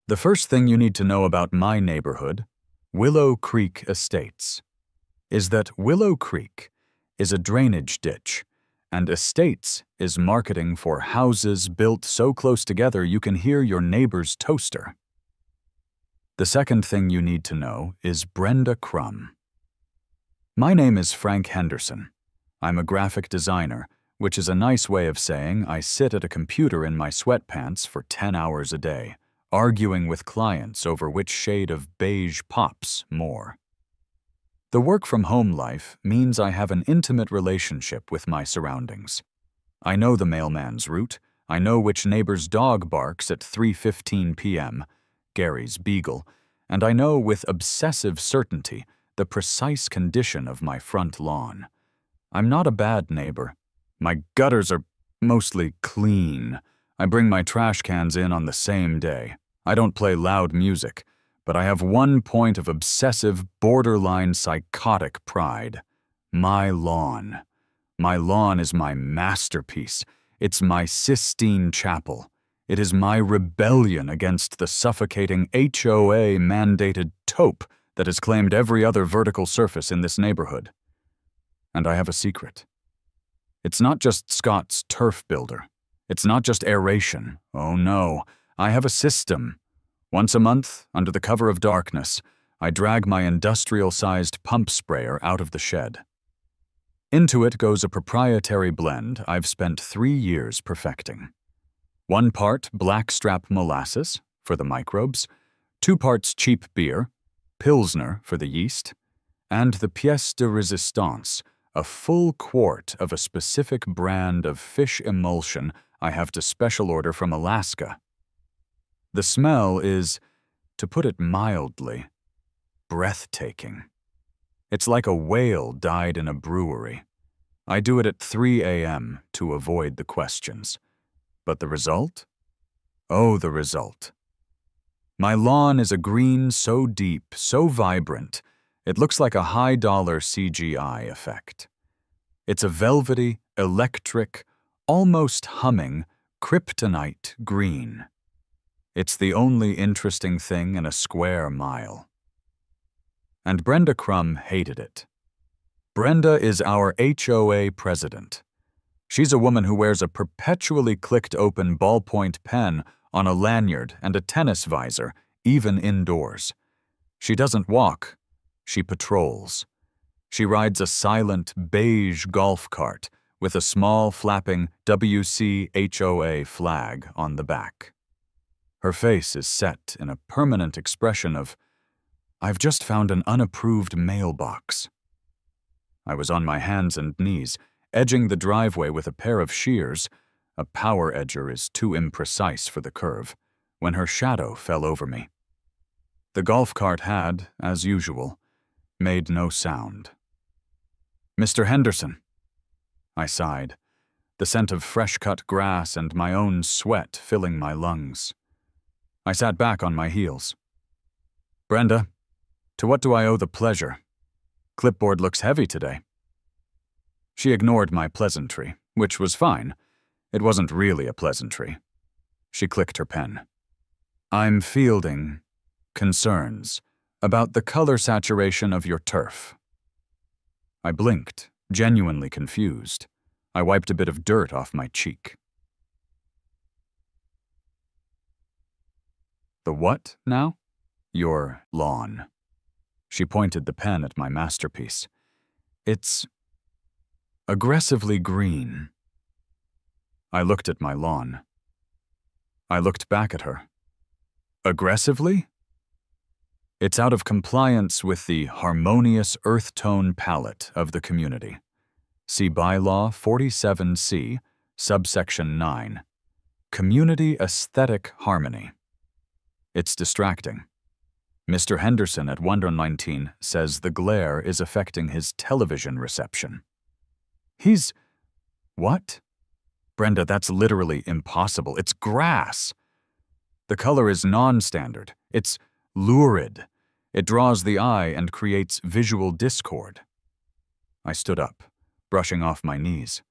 The first thing you need to know about my neighborhood, Willow Creek Estates, is that Willow Creek is a drainage ditch, and Estates is marketing for houses built so close together you can hear your neighbor's toaster. The second thing you need to know is Brenda Crum. My name is Frank Henderson. I'm a graphic designer, which is a nice way of saying I sit at a computer in my sweatpants for 10 hours a day, arguing with clients over which shade of beige pops more. The work-from-home life means I have an intimate relationship with my surroundings. I know the mailman's route, I know which neighbor's dog barks at 3:15 p.m., Gary's beagle, and I know with obsessive certainty the precise condition of my front lawn. I'm not a bad neighbor. My gutters are mostly clean. I bring my trash cans in on the same day. I don't play loud music, but I have one point of obsessive, borderline psychotic pride. My lawn. My lawn is my masterpiece. It's my Sistine Chapel. It is my rebellion against the suffocating HOA-mandated taupe that has claimed every other vertical surface in this neighborhood. And I have a secret. It's not just Scott's turf builder. It's not just aeration. Oh no, I have a system. Once a month, under the cover of darkness, I drag my industrial-sized pump sprayer out of the shed. Into it goes a proprietary blend I've spent 3 years perfecting. 1 part blackstrap molasses, for the microbes, 2 parts cheap beer, Pilsner for the yeast, and the pièce de résistance, a full quart of a specific brand of fish emulsion I have to special order from Alaska. The smell is, to put it mildly, breathtaking. It's like a whale died in a brewery. I do it at 3 a.m. to avoid the questions. But the result? Oh, the result. My lawn is a green so deep, so vibrant, it looks like a high-dollar CGI effect. It's a velvety, electric, almost humming, kryptonite green. It's the only interesting thing in a square mile. And Brenda Crum hated it. Brenda is our HOA president. She's a woman who wears a perpetually clicked-open ballpoint pen on a lanyard and a tennis visor, even indoors. She doesn't walk, she patrols. She rides a silent beige golf cart with a small flapping WCHOA flag on the back. Her face is set in a permanent expression of, "I've just found an unapproved mailbox." I was on my hands and knees, edging the driveway with a pair of shears. A power edger is too imprecise for the curve, when her shadow fell over me. The golf cart had, as usual, made no sound. "Mr. Henderson," I sighed, the scent of fresh-cut grass and my own sweat filling my lungs. I sat back on my heels. "Brenda, to what do I owe the pleasure? Clipboard looks heavy today." She ignored my pleasantry, which was fine. It wasn't really a pleasantry. She clicked her pen. "I'm fielding concerns about the color saturation of your turf." I blinked, genuinely confused. I wiped a bit of dirt off my cheek. "The what now?" "Your lawn." She pointed the pen at my masterpiece. "It's aggressively green." I looked at my lawn. I looked back at her. "Aggressively?" "It's out of compliance with the harmonious earth tone palette of the community. See Bylaw 47C, subsection 9. Community aesthetic harmony. It's distracting. Mr. Henderson at 119 says the glare is affecting his television reception." "He's... what?" "Brenda, that's literally impossible. It's grass." "The color is non-standard. It's lurid. It draws the eye and creates visual discord." I stood up, brushing off my knees.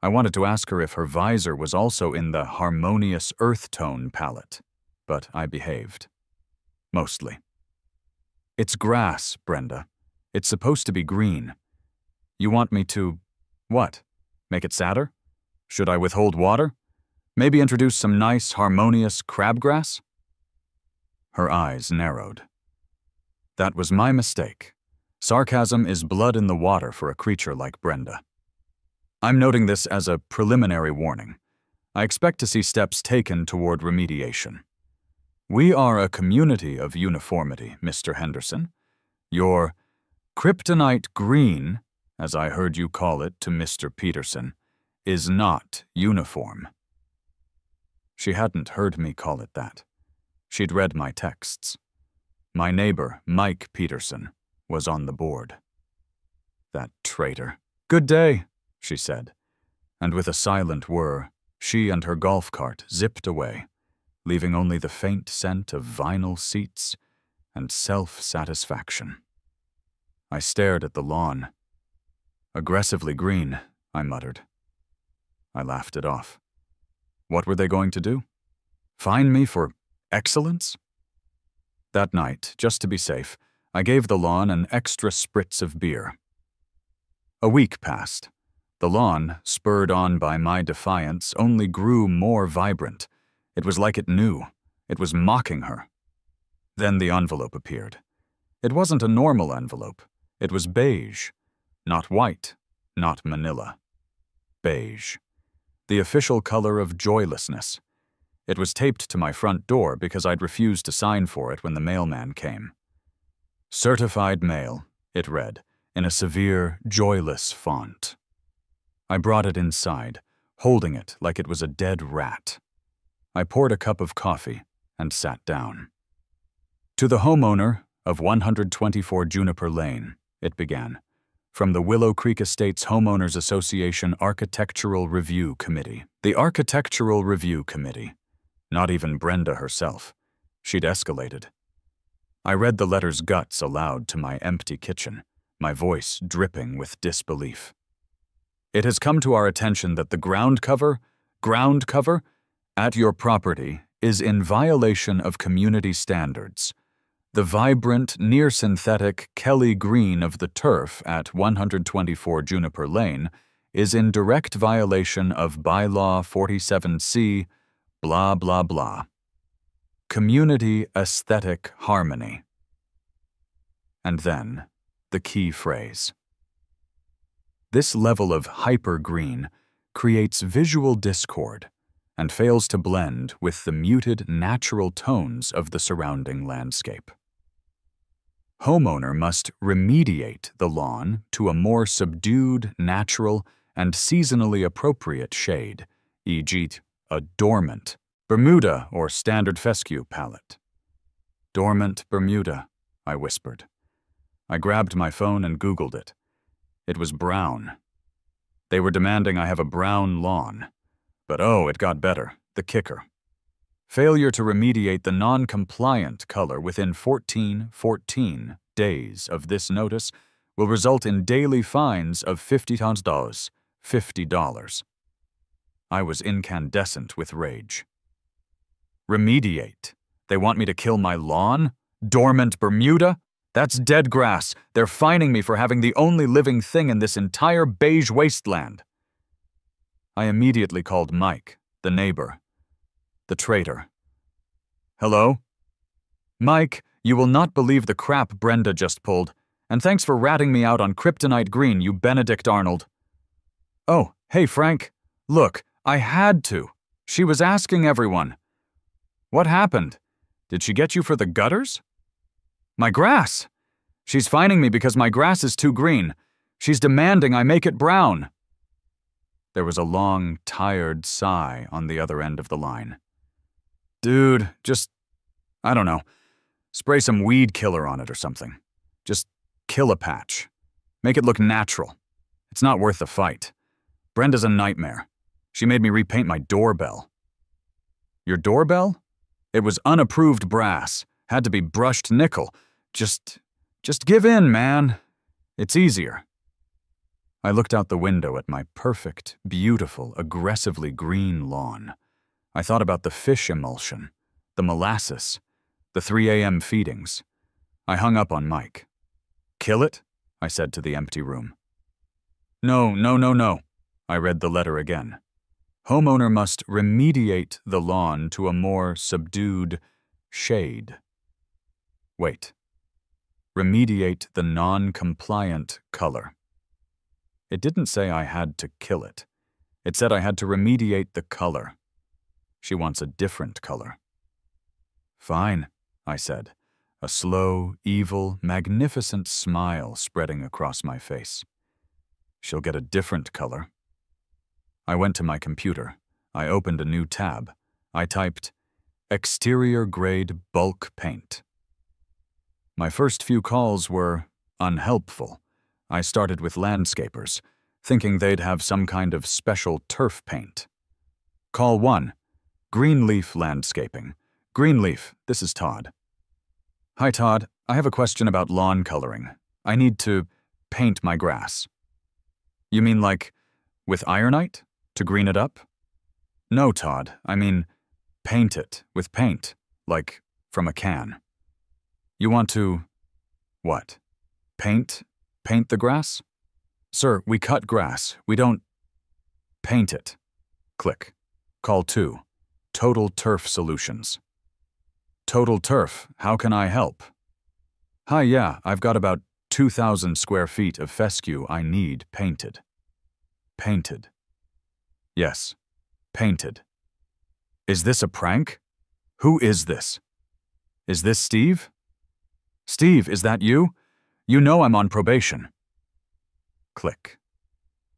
I wanted to ask her if her visor was also in the harmonious earth tone palette, but I behaved. Mostly. It's grass, Brenda. It's supposed to be green. You want me to… what? Make it sadder? Should I withhold water? Maybe introduce some nice, harmonious crabgrass? Her eyes narrowed. That was my mistake. Sarcasm is blood in the water for a creature like Brenda. I'm noting this as a preliminary warning. I expect to see steps taken toward remediation. We are a community of uniformity, Mr. Henderson. Your kryptonite green, as I heard you call it to Mr. Peterson, is not uniform. She hadn't heard me call it that. She'd read my texts. My neighbor, Mike Peterson, was on the board. That traitor. Good day, she said, and with a silent whir, she and her golf cart zipped away, leaving only the faint scent of vinyl seats and self-satisfaction. I stared at the lawn. Aggressively green, I muttered. I laughed it off. What were they going to do? Fine me for excellence? That night, just to be safe, I gave the lawn an extra spritz of beer. A week passed. The lawn, spurred on by my defiance, only grew more vibrant. It was like it knew. It was mocking her. Then the envelope appeared. It wasn't a normal envelope. It was beige. Not white, not manila. Beige. The official color of joylessness. It was taped to my front door because I'd refused to sign for it when the mailman came. Certified mail, it read, in a severe, joyless font. I brought it inside, holding it like it was a dead rat. I poured a cup of coffee and sat down. To the homeowner of 124 Juniper Lane, it began, from the Willow Creek Estates Homeowners Association Architectural Review Committee. The Architectural Review Committee. Not even Brenda herself. She'd escalated. I read the letter's guts aloud to my empty kitchen, my voice dripping with disbelief. It has come to our attention that the ground cover at your property is in violation of community standards. The vibrant, near-synthetic Kelly green of the turf at 124 Juniper Lane is in direct violation of Bylaw 47C, blah, blah, blah. Community aesthetic harmony. And then, the key phrase. This level of hyper-green creates visual discord and fails to blend with the muted natural tones of the surrounding landscape. Homeowner must remediate the lawn to a more subdued, natural, and seasonally appropriate shade, e.g., a dormant, Bermuda or standard fescue palette. Dormant Bermuda, I whispered. I grabbed my phone and Googled it. It was brown. They were demanding I have a brown lawn. But oh, it got better, the kicker. Failure to remediate the non-compliant color within 14 days of this notice will result in daily fines of $50. $50. I was incandescent with rage. Remediate? They want me to kill my lawn? Dormant Bermuda? That's dead grass. They're fining me for having the only living thing in this entire beige wasteland. I immediately called Mike, the neighbor. The traitor. Hello? Mike, you will not believe the crap Brenda just pulled, and thanks for ratting me out on Kryptonite Green, you Benedict Arnold. Oh, hey Frank. Look, I had to. She was asking everyone. What happened? Did she get you for the gutters? My grass. She's fining me because my grass is too green. She's demanding I make it brown. There was a long, tired sigh on the other end of the line. Dude, just, I don't know, spray some weed killer on it or something. Just kill a patch. Make it look natural. It's not worth the fight. Brenda's a nightmare. She made me repaint my doorbell. Your doorbell? It was unapproved brass. Had to be brushed nickel. Just give in, man. It's easier. I looked out the window at my perfect, beautiful, aggressively green lawn. I thought about the fish emulsion, the molasses, the 3 a.m. feedings. I hung up on Mike. Kill it? I said to the empty room. No, no, no, no. I read the letter again. Homeowner must remediate the lawn to a more subdued shade. Wait. Remediate the non-compliant color. It didn't say I had to kill it. It said I had to remediate the color. She wants a different color. Fine, I said, a slow, evil, magnificent smile spreading across my face. She'll get a different color. I went to my computer. I opened a new tab. I typed, exterior grade bulk paint. My first few calls were unhelpful. I started with landscapers, thinking they'd have some kind of special turf paint. Call 1, Greenleaf Landscaping. Greenleaf, this is Todd. Hi, Todd. I have a question about lawn coloring. I need to paint my grass. You mean like with ironite? To green it up? No, Todd. I mean paint it with paint, like from a can. You want to… what? Paint the grass? Sir, we cut grass. We don't paint it. Click. Call 2. Total Turf Solutions. Total Turf, how can I help? Hi, yeah, I've got about 2,000 square feet of fescue I need painted. Painted. Yes, painted. Is this a prank? Who is this? Is this Steve? Steve, is that you? You know I'm on probation. Click.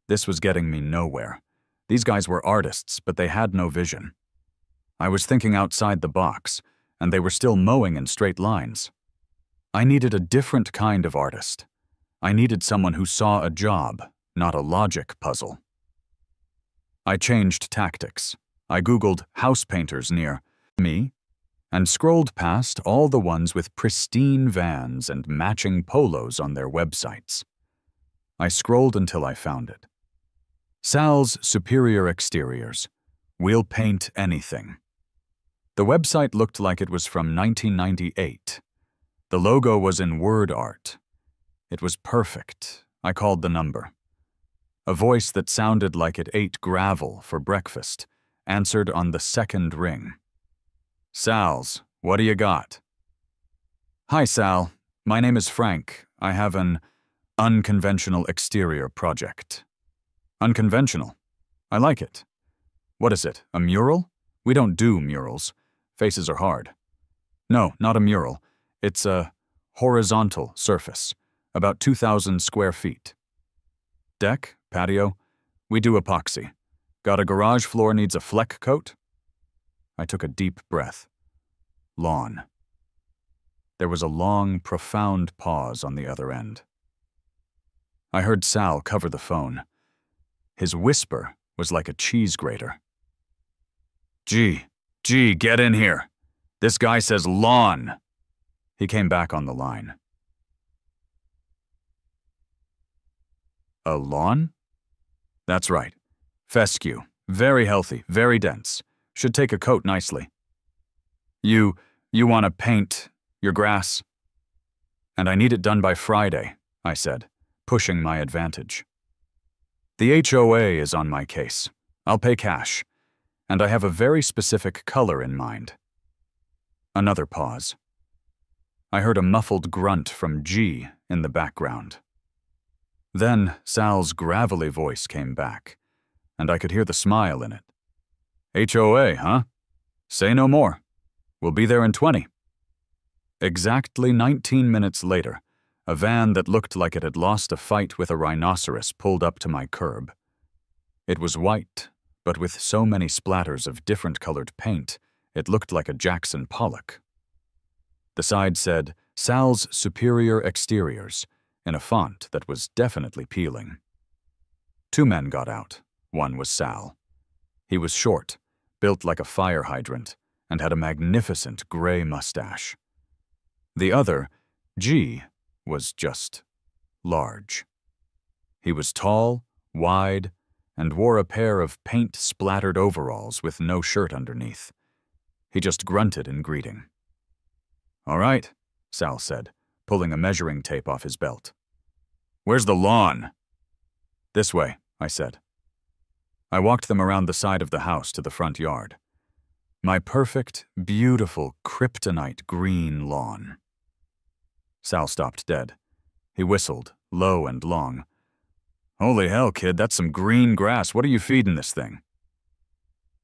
This was getting me nowhere. These guys were artists, but they had no vision. I was thinking outside the box, and they were still mowing in straight lines. I needed a different kind of artist. I needed someone who saw a job, not a logic puzzle. I changed tactics. I Googled house painters near me and scrolled past all the ones with pristine vans and matching polos on their websites. I scrolled until I found it. Sal's Superior Exteriors. We'll paint anything. The website looked like it was from 1998. The logo was in word art. It was perfect. I called the number. A voice that sounded like it ate gravel for breakfast answered on the second ring. Sal's, what do you got? Hi, Sal. My name is Frank. I have an unconventional exterior project. Unconventional? I like it. What is it, a mural? We don't do murals. Faces are hard. No, not a mural. It's a horizontal surface, about 2,000 square feet. Deck, patio, we do epoxy. Got a garage floor needs a fleck coat? I took a deep breath. Lawn. There was a long, profound pause on the other end. I heard Sal cover the phone. His whisper was like a cheese grater. Gee, get in here. This guy says lawn. He came back on the line. A lawn? That's right. Fescue. Very healthy, very dense. Should take a coat nicely. You want to paint your grass? And I need it done by Friday, I said, pushing my advantage. The HOA is on my case. I'll pay cash. And I have a very specific color in mind. Another pause. I heard a muffled grunt from G in the background. Then Sal's gravelly voice came back, and I could hear the smile in it. HOA, huh? Say no more. We'll be there in 20. Exactly 19 minutes later, a van that looked like it had lost a fight with a rhinoceros pulled up to my curb. It was white, but with so many splatters of different colored paint, it looked like a Jackson Pollock. The side said, Sal's Superior Exteriors, in a font that was definitely peeling. 2 men got out. One was Sal. He was short, built like a fire hydrant, and had a magnificent gray mustache. The other, G, was just large. He was tall, wide, and wore a pair of paint-splattered overalls with no shirt underneath. He just grunted in greeting. "All right," Sal said, pulling a measuring tape off his belt. "Where's the lawn?" "This way," I said. I walked them around the side of the house to the front yard. My perfect, beautiful, kryptonite green lawn. Sal stopped dead. He whistled, low and long. "Holy hell, kid, that's some green grass. What are you feeding this thing?"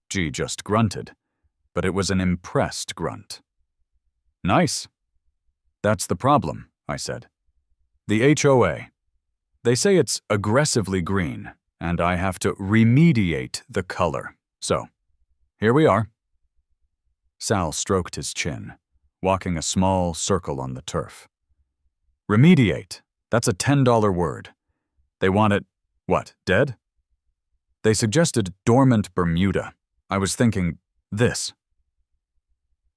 G just grunted, but it was an impressed grunt. "Nice." "That's the problem," I said. "The HOA. They say it's aggressively green, and I have to remediate the color. So, here we are." Sal stroked his chin, walking a small circle on the turf. "Remediate. That's a $10 word. They want it, what, dead?" They suggested dormant Bermuda. I was thinking, this.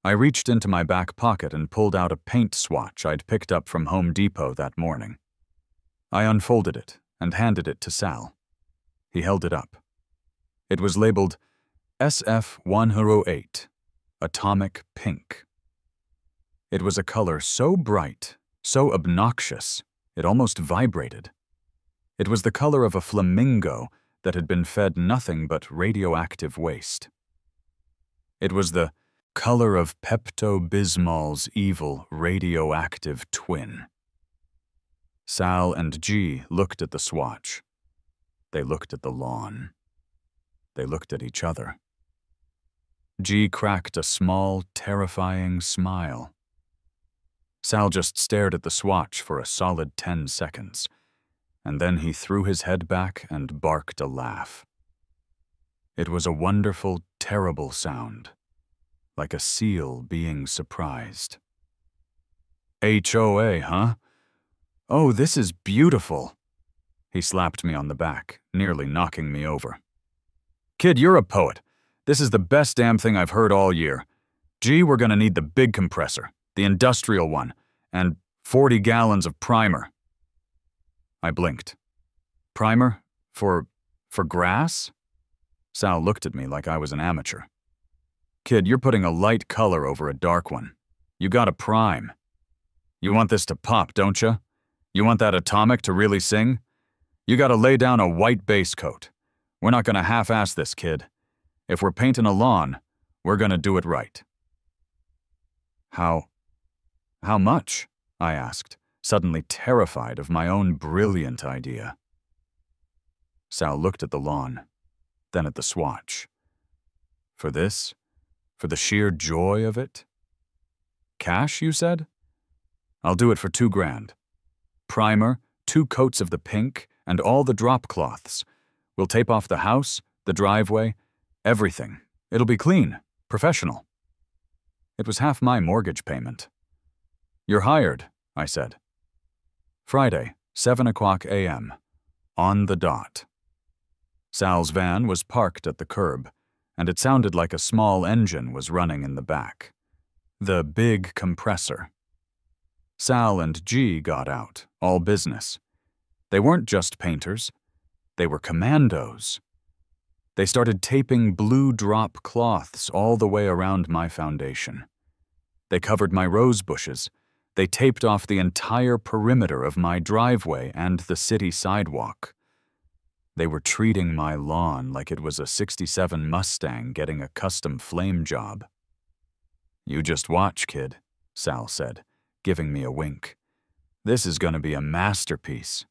I reached into my back pocket and pulled out a paint swatch I'd picked up from Home Depot that morning. I unfolded it and handed it to Sal. He held it up. It was labeled SF-108, Atomic Pink. It was a color so bright, so obnoxious, it almost vibrated. It was the color of a flamingo that had been fed nothing but radioactive waste. It was the color of Pepto-Bismol's evil radioactive twin. Sal and G looked at the swatch. They looked at the lawn. They looked at each other. G cracked a small, terrifying smile. Sal just stared at the swatch for a solid 10 seconds, and then he threw his head back and barked a laugh. It was a wonderful, terrible sound, like a seal being surprised. "HOA, huh? Oh, this is beautiful." He slapped me on the back, nearly knocking me over. "Kid, you're a poet. This is the best damn thing I've heard all year. Gee, we're gonna need the big compressor, the industrial one, and 40 gallons of primer." I blinked. "Primer? For grass?" Sal looked at me like I was an amateur. "Kid, you're putting a light color over a dark one. You gotta prime. You want this to pop, don't you? You want that atomic to really sing? You gotta lay down a white base coat. We're not gonna half-ass this, kid. If we're painting a lawn, we're gonna do it right." How much?" I asked, suddenly terrified of my own brilliant idea. Sal looked at the lawn, then at the swatch. "For this? For the sheer joy of it? Cash, you said? I'll do it for $2,000. Primer, 2 coats of the pink, and all the drop cloths. We'll tape off the house, the driveway, everything. It'll be clean, professional." It was half my mortgage payment. "You're hired," I said. Friday, 7:00 a.m., on the dot. Sal's van was parked at the curb, and it sounded like a small engine was running in the back. The big compressor. Sal and G got out, all business. They weren't just painters. They were commandos. They started taping blue drop cloths all the way around my foundation. They covered my rose bushes. They taped off the entire perimeter of my driveway and the city sidewalk. They were treating my lawn like it was a '67 Mustang getting a custom flame job. "You just watch, kid," Sal said, giving me a wink. "This is going to be a masterpiece."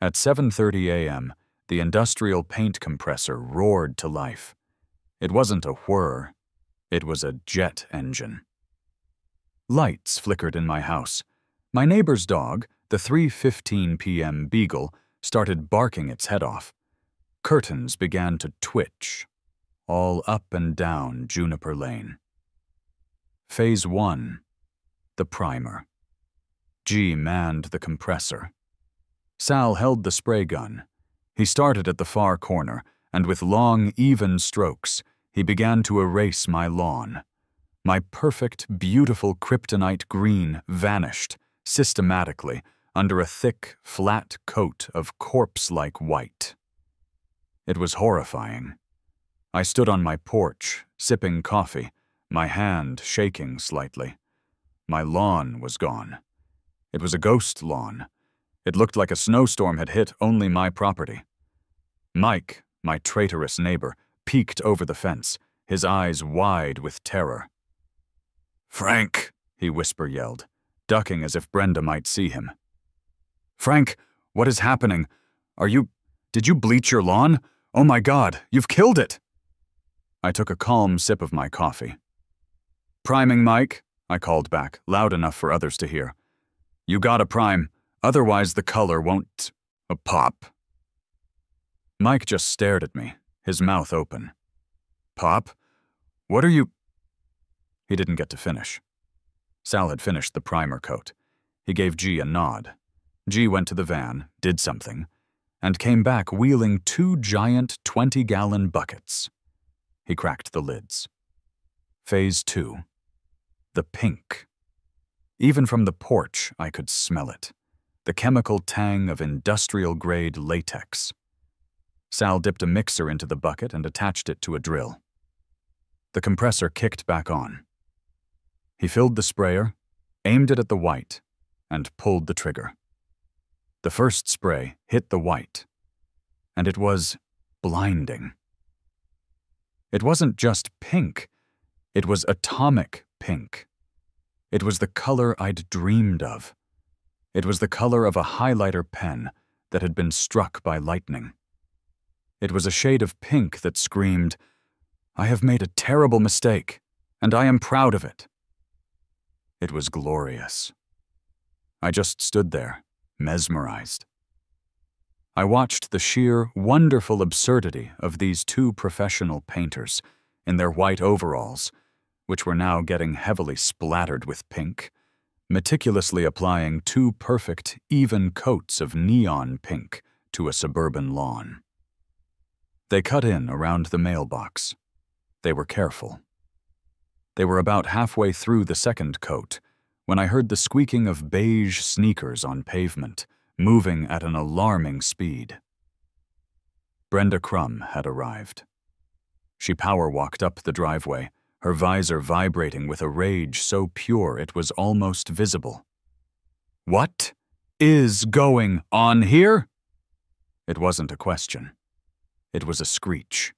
At 7:30 a.m., the industrial paint compressor roared to life. It wasn't a whir. It was a jet engine. Lights flickered in my house. My neighbor's dog, the 3:15 p.m. beagle, started barking its head off. Curtains began to twitch, all up and down Juniper Lane. Phase 1. The primer. G manned the compressor. Sal held the spray gun. He started at the far corner, and with long, even strokes, he began to erase my lawn. My perfect, beautiful kryptonite green vanished, systematically, under a thick, flat coat of corpse-like white. It was horrifying. I stood on my porch, sipping coffee, my hand shaking slightly. My lawn was gone. It was a ghost lawn. It looked like a snowstorm had hit only my property. Mike, my traitorous neighbor, peeked over the fence, his eyes wide with terror. "Frank," he whisper-yelled, ducking as if Brenda might see him. "Frank, what is happening? Did you bleach your lawn? Oh my God, you've killed it!" I took a calm sip of my coffee. "Priming, Mike," I called back, loud enough for others to hear. "You gotta prime, otherwise the color won't pop." Mike just stared at me, his mouth open. "Pop? What are you—" He didn't get to finish. Sal had finished the primer coat. He gave G a nod. G went to the van, did something, and came back wheeling 2 giant 20-gallon buckets. He cracked the lids. Phase 2. The pink. Even from the porch, I could smell it. The chemical tang of industrial-grade latex. Sal dipped a mixer into the bucket and attached it to a drill. The compressor kicked back on. He filled the sprayer, aimed it at the white, and pulled the trigger. The first spray hit the white, and it was blinding. It wasn't just pink, it was atomic pink. It was the color I'd dreamed of. It was the color of a highlighter pen that had been struck by lightning. It was a shade of pink that screamed, "I have made a terrible mistake, and I am proud of it." It was glorious. I just stood there, mesmerized. I watched the sheer, wonderful absurdity of these 2 professional painters in their white overalls, which were now getting heavily splattered with pink, meticulously applying 2 perfect, even coats of neon pink to a suburban lawn. They cut in around the mailbox. They were careful. They were about halfway through the second coat when I heard the squeaking of beige sneakers on pavement, moving at an alarming speed. Brenda Crum had arrived. She power-walked up the driveway, her visor vibrating with a rage so pure it was almost visible. "What is going on here?" It wasn't a question. It was a screech.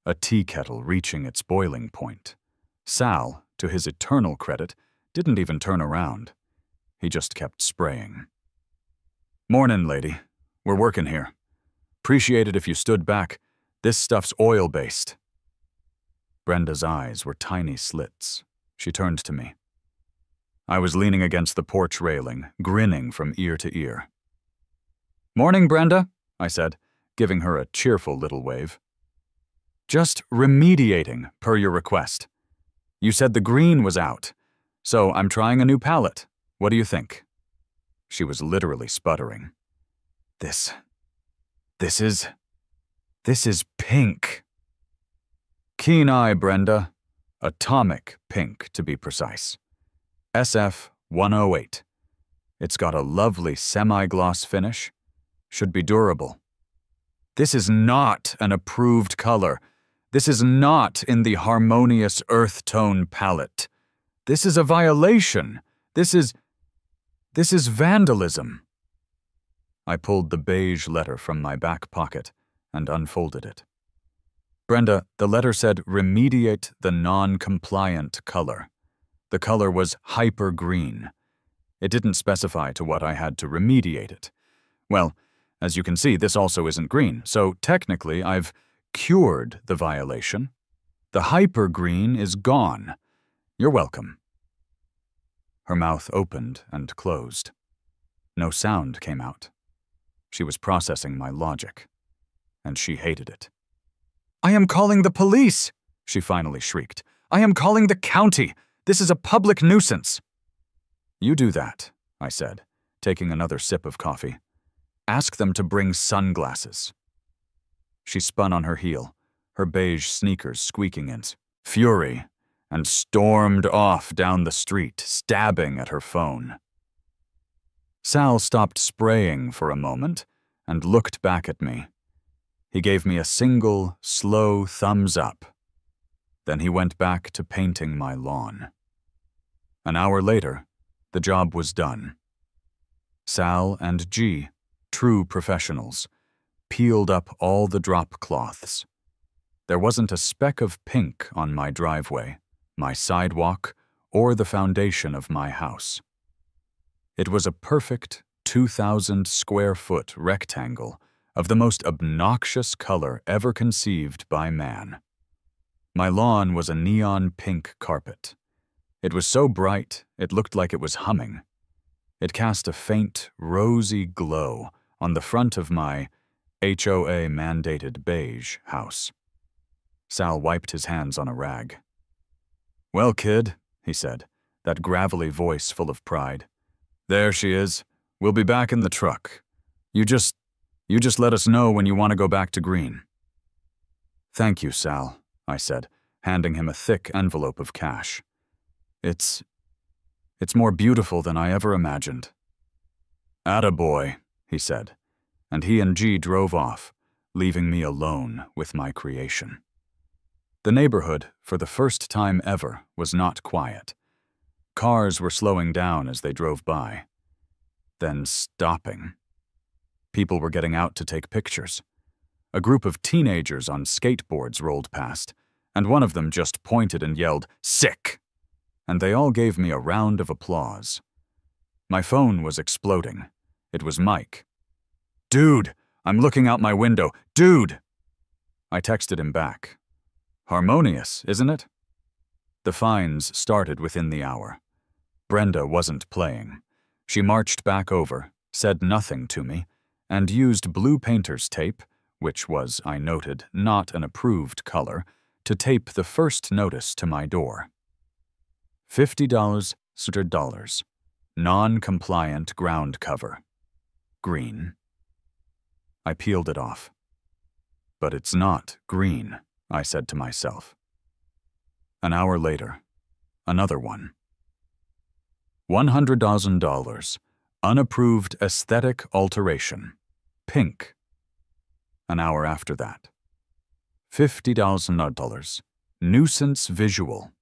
A tea kettle reaching its boiling point. Sal, to his eternal credit, didn't even turn around. He just kept spraying. "Mornin', lady. We're working here. 'Appreciate it if you stood back. This stuff's oil-based." Brenda's eyes were tiny slits. She turned to me. I was leaning against the porch railing, grinning from ear to ear. "Morning, Brenda," I said, giving her a cheerful little wave. "Just remediating, per your request. You said the green was out, so I'm trying a new palette. What do you think?" She was literally sputtering. This is pink." "Keen eye, Brenda. Atomic pink, to be precise. SF-108. It's got a lovely semi-gloss finish. Should be durable." "This is not an approved color. This is not in the harmonious earth tone palette. This is a violation. This is vandalism." I pulled the beige letter from my back pocket and unfolded it. "Brenda, the letter said remediate the non-compliant color. The color was hyper green. It didn't specify to what I had to remediate it. Well, as you can see, this also isn't green, so technically I've cured the violation. The hyper green is gone. You're welcome." Her mouth opened and closed. No sound came out. She was processing my logic, and she hated it. "I am calling the police!" she finally shrieked. "I am calling the county! This is a public nuisance!" "You do that," I said, taking another sip of coffee. "Ask them to bring sunglasses." She spun on her heel, her beige sneakers squeaking in fury, and stormed off down the street, stabbing at her phone. Sal stopped spraying for a moment and looked back at me. He gave me a single, slow thumbs up. Then he went back to painting my lawn. An hour later, the job was done. Sal and G, true professionals, peeled up all the drop cloths. There wasn't a speck of pink on my driveway, my sidewalk, or the foundation of my house. It was a perfect 2,000 square foot rectangle of the most obnoxious color ever conceived by man. My lawn was a neon pink carpet. It was so bright, it looked like it was humming. It cast a faint, rosy glow on the front of my HOA mandated beige house. Sal wiped his hands on a rag. "Well, kid," he said, that gravelly voice full of pride. "There she is. We'll be back in the truck. You just let us know when you want to go back to green." "Thank you, Sal," I said, handing him a thick envelope of cash. It's more beautiful than I ever imagined." "Attaboy," he said, and he and G drove off, leaving me alone with my creation. The neighborhood, for the first time ever, was not quiet. Cars were slowing down as they drove by, then stopping. People were getting out to take pictures. A group of teenagers on skateboards rolled past, and one of them just pointed and yelled, "Sick!" And they all gave me a round of applause. My phone was exploding. It was Mike. "Dude, I'm looking out my window. Dude!" I texted him back. "Harmonious, isn't it?" The fines started within the hour. Brenda wasn't playing. She marched back over, said nothing to me, and used blue painter's tape, which was, I noted, not an approved color, to tape the first notice to my door. $50, non-compliant ground cover. Green. I peeled it off. But it's not green, I said to myself. An hour later, another one. $100,000, unapproved aesthetic alteration, pink. An hour after that. $50,000, nuisance visual.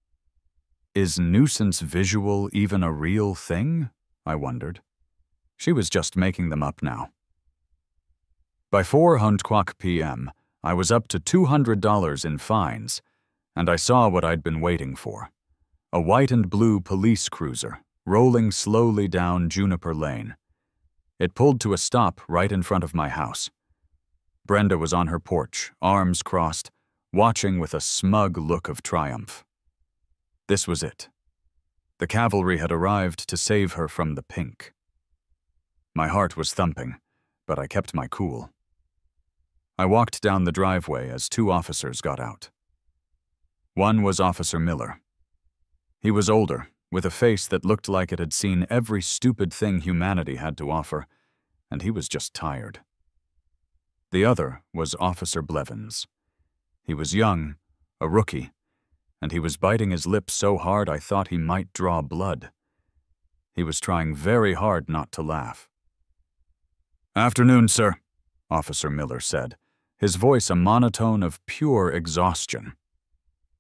Is nuisance visual even a real thing? I wondered. She was just making them up now. By 4:00 p.m., I was up to $200 in fines, and I saw what I'd been waiting for. A white and blue police cruiser, rolling slowly down Juniper Lane. It pulled to a stop right in front of my house. Brenda was on her porch, arms crossed, watching with a smug look of triumph. This was it. The cavalry had arrived to save her from the pink. My heart was thumping, but I kept my cool. I walked down the driveway as two officers got out. One was Officer Miller. He was older, with a face that looked like it had seen every stupid thing humanity had to offer, and he was just tired. The other was Officer Blevins. He was young, a rookie, and he was biting his lip so hard I thought he might draw blood. He was trying very hard not to laugh. "Afternoon, sir," Officer Miller said, his voice a monotone of pure exhaustion.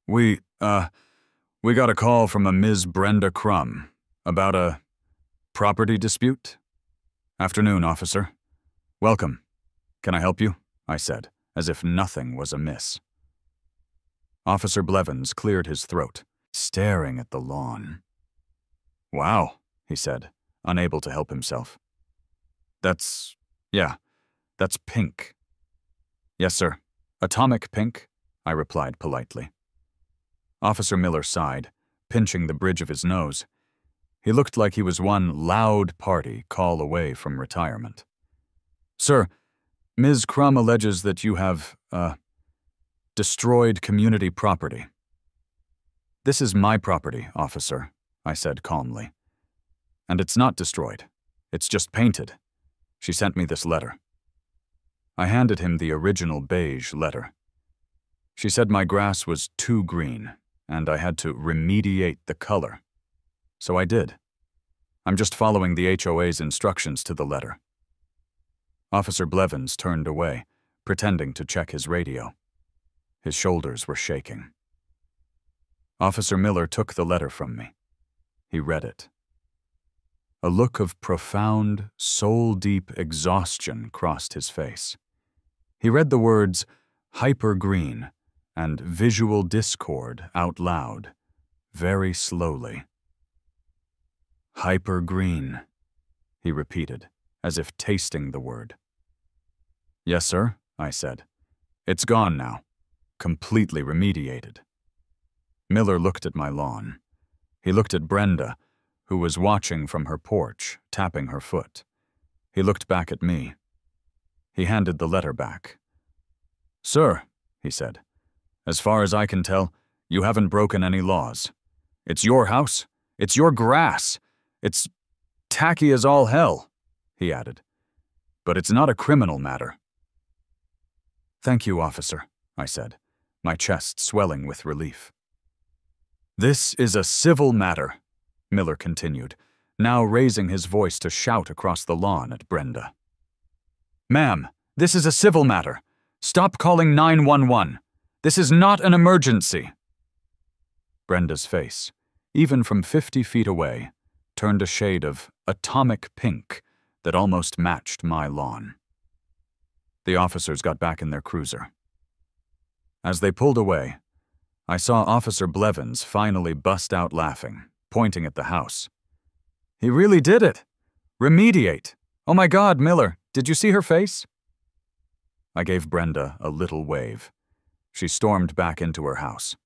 We got a call from a Ms. Brenda Crum about a property dispute." "Afternoon, officer. Welcome. Can I help you?" I said, as if nothing was amiss. Officer Blevins cleared his throat, staring at the lawn. "Wow," he said, unable to help himself. That's pink." "Yes, sir. Atomic pink," I replied politely. Officer Miller sighed, pinching the bridge of his nose. He looked like he was one loud party call away from retirement. "Sir, Ms. Crum alleges that you have, destroyed community property." "This is my property, officer," I said calmly. "And it's not destroyed. It's just painted. She sent me this letter." I handed him the original beige letter. She said my grass was too green, and I had to remediate the color. So I did. I'm just following the HOA's instructions to the letter. Officer Blevins turned away, pretending to check his radio. His shoulders were shaking. Officer Miller took the letter from me. He read it. A look of profound, soul-deep exhaustion crossed his face. He read the words hyper-green and visual discord out loud, very slowly. Hyper-green, he repeated, as if tasting the word. Yes, sir, I said. It's gone now, completely remediated. Miller looked at my lawn. He looked at Brenda, who was watching from her porch, tapping her foot. He looked back at me. He handed the letter back. Sir, he said, as far as I can tell, you haven't broken any laws. It's your house. It's your grass. It's tacky as all hell, he added. But it's not a criminal matter. Thank you, officer, I said, my chest swelling with relief. This is a civil matter, Miller continued, now raising his voice to shout across the lawn at Brenda. Ma'am, this is a civil matter. Stop calling 911. This is not an emergency. Brenda's face, even from 50 feet away, turned a shade of atomic pink that almost matched my lawn. The officers got back in their cruiser. As they pulled away, I saw Officer Blevins finally bust out laughing, pointing at the house. He really did it! Remediate! Oh my God, Miller, did you see her face? I gave Brenda a little wave. She stormed back into her house.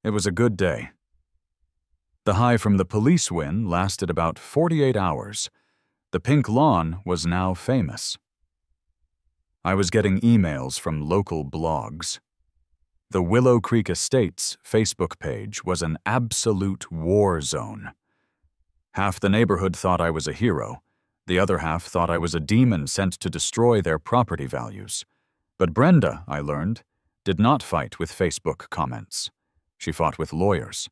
It was a good day. The high from the police win lasted about 48 hours. The pink lawn was now famous. I was getting emails from local blogs. The Willow Creek Estates Facebook page was an absolute war zone. Half the neighborhood thought I was a hero. The other half thought I was a demon sent to destroy their property values. But Brenda, I learned, did not fight with Facebook comments. She fought with lawyers.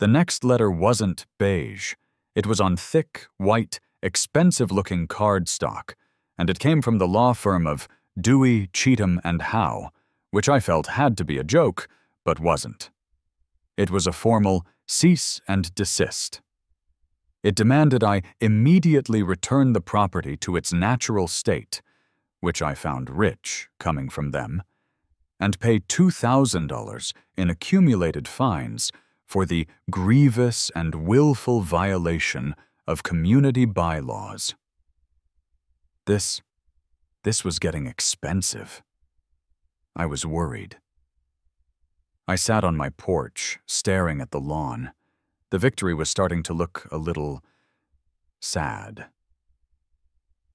The next letter wasn't beige. It was on thick, white, expensive-looking cardstock, and it came from the law firm of Dewey, Cheatham, and Howe, which I felt had to be a joke, but wasn't. It was a formal cease and desist. It demanded I immediately return the property to its natural state, which I found rich coming from them, and pay $2,000 in accumulated fines for the grievous and willful violation of community bylaws. This was getting expensive. I was worried. I sat on my porch, staring at the lawn. The victory was starting to look a little sad.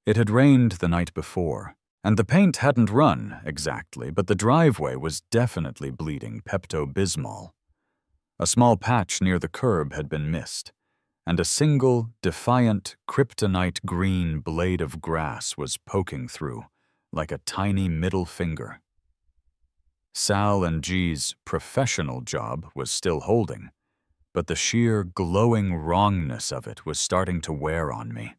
It had rained the night before, and the paint hadn't run exactly, but the driveway was definitely bleeding Pepto-Bismol. A small patch near the curb had been missed, and a single, defiant, kryptonite green blade of grass was poking through, like a tiny middle finger. Sal and G's professional job was still holding, but the sheer glowing wrongness of it was starting to wear on me.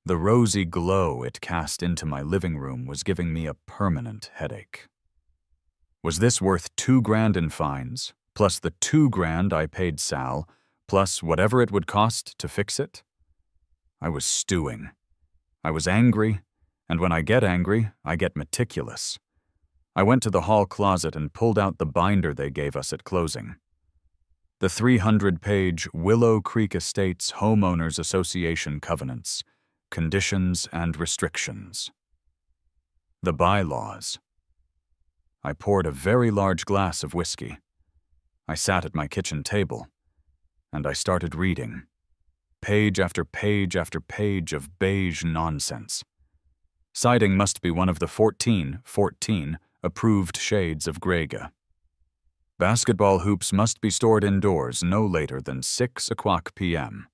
The rosy glow it cast into my living room was giving me a permanent headache. Was this worth $2,000 in fines, plus the $2,000 I paid Sal, plus whatever it would cost to fix it? I was stewing. I was angry, and when I get angry, I get meticulous. I went to the hall closet and pulled out the binder they gave us at closing. The 300-page Willow Creek Estates Homeowners Association Covenants, Conditions and Restrictions. The bylaws. I poured a very large glass of whiskey. I sat at my kitchen table, and I started reading. Page after page after page of beige nonsense. Siding must be one of the 14 approved shades of Grega. Basketball hoops must be stored indoors no later than 6 o'clock p.m.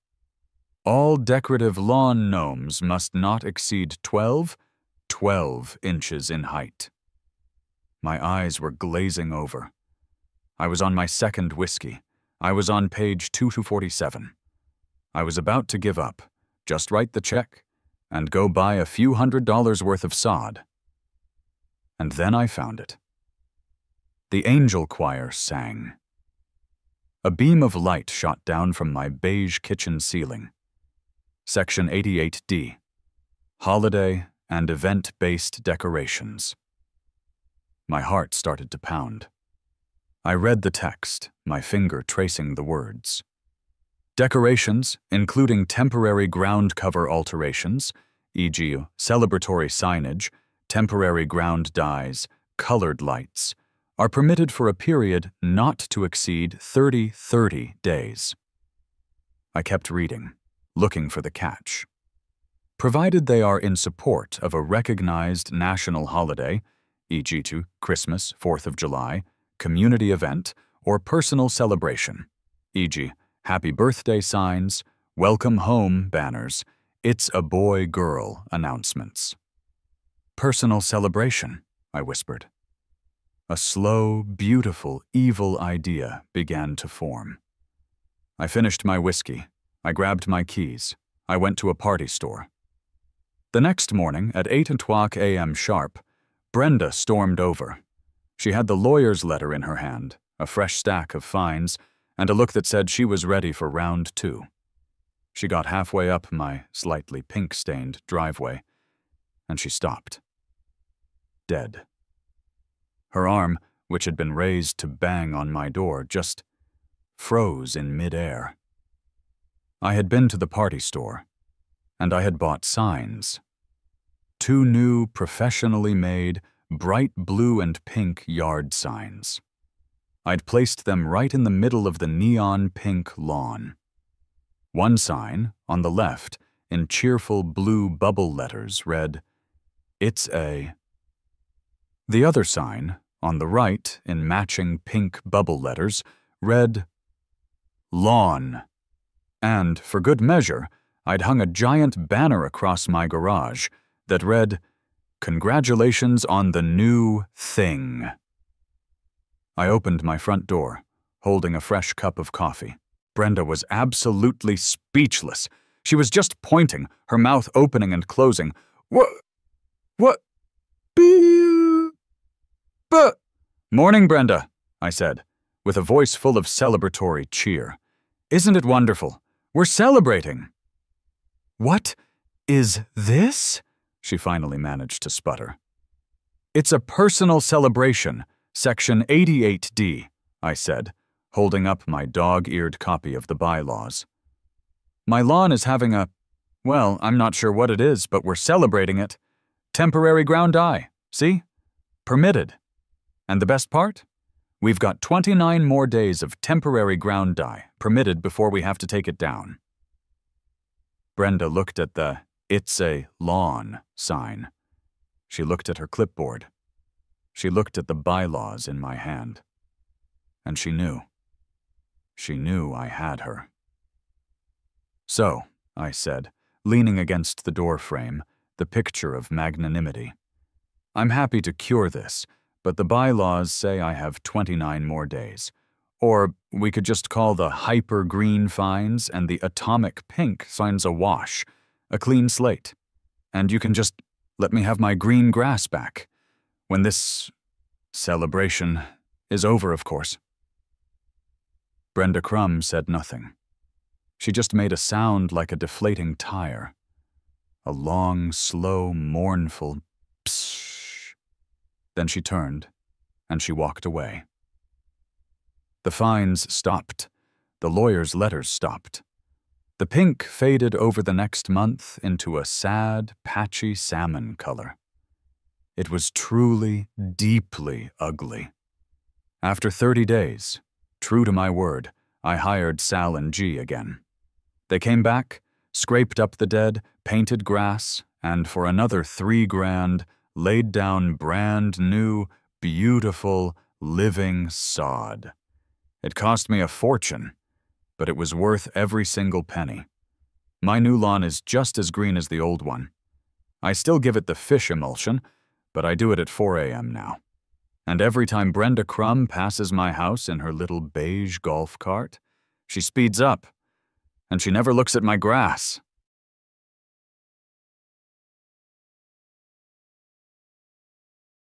All decorative lawn gnomes must not exceed 12 inches in height. My eyes were glazing over. I was on my second whiskey. I was on page 247. I was about to give up, just write the check, and go buy a few $100s worth of sod. And then I found it. The angel choir sang. A beam of light shot down from my beige kitchen ceiling. Section 88D. Holiday and event-based decorations. My heart started to pound. I read the text, my finger tracing the words. Decorations, including temporary ground cover alterations, e.g. celebratory signage, temporary ground dyes, colored lights, are permitted for a period not to exceed 30 days. I kept reading, looking for the catch. Provided they are in support of a recognized national holiday, e.g. to Christmas, 4th of July, community event, or personal celebration, e.g. happy birthday signs, welcome home banners, it's a boy-girl announcements. Personal celebration, I whispered. A slow, beautiful, evil idea began to form. I finished my whiskey. I grabbed my keys. I went to a party store. The next morning, at 8:00 a.m. sharp, Brenda stormed over. She had the lawyer's letter in her hand, a fresh stack of fines, and a look that said she was ready for round 2. She got halfway up my slightly pink-stained driveway, and she stopped. Dead. Her arm, which had been raised to bang on my door, just froze in mid-air. I had been to the party store, and I had bought signs. 2 new, professionally made, bright blue and pink yard signs. I'd placed them right in the middle of the neon pink lawn. One sign, on the left, in cheerful blue bubble letters, read, "It's a..." The other sign, on the right, in matching pink bubble letters, read, "Lawn." And, for good measure, I'd hung a giant banner across my garage that read, "Congratulations on the new thing." I opened my front door, holding a fresh cup of coffee. Brenda was absolutely speechless. She was just pointing, her mouth opening and closing. What? But. "Morning, Brenda," I said, with a voice full of celebratory cheer. "Isn't it wonderful? We're celebrating." "What is this?" she finally managed to sputter. "It's a personal celebration, Section 88D, I said, holding up my dog-eared copy of the bylaws. "My lawn is having a, well, I'm not sure what it is, but we're celebrating it. Temporary ground dye, see? Permitted. And the best part? We've got 29 more days of temporary ground dye permitted before we have to take it down." Brenda looked at the "It's a lawn" sign. She looked at her clipboard. She looked at the bylaws in my hand. And she knew. She knew I had her. "So," I said, leaning against the door frame, the picture of magnanimity, "I'm happy to cure this, but the bylaws say I have 29 more days. Or we could just call the hyper-green fines and the atomic pink signs a wash, a clean slate. And you can just let me have my green grass back. When this celebration is over, of course." Brenda Crumb said nothing. She just made a sound like a deflating tire. A long, slow, mournful pssh. Then she turned, and she walked away. The fines stopped. The lawyer's letters stopped. The pink faded over the next month into a sad, patchy salmon color. It was truly, deeply ugly. After 30 days, true to my word, I hired Sal and G again. They came back, scraped up the dead, painted grass, and for another $3,000, laid down brand new, beautiful, living sod. It cost me a fortune, but it was worth every single penny. My new lawn is just as green as the old one. I still give it the fish emulsion, but I do it at 4 a.m. now. And every time Brenda Crumb passes my house in her little beige golf cart, she speeds up, and she never looks at my grass.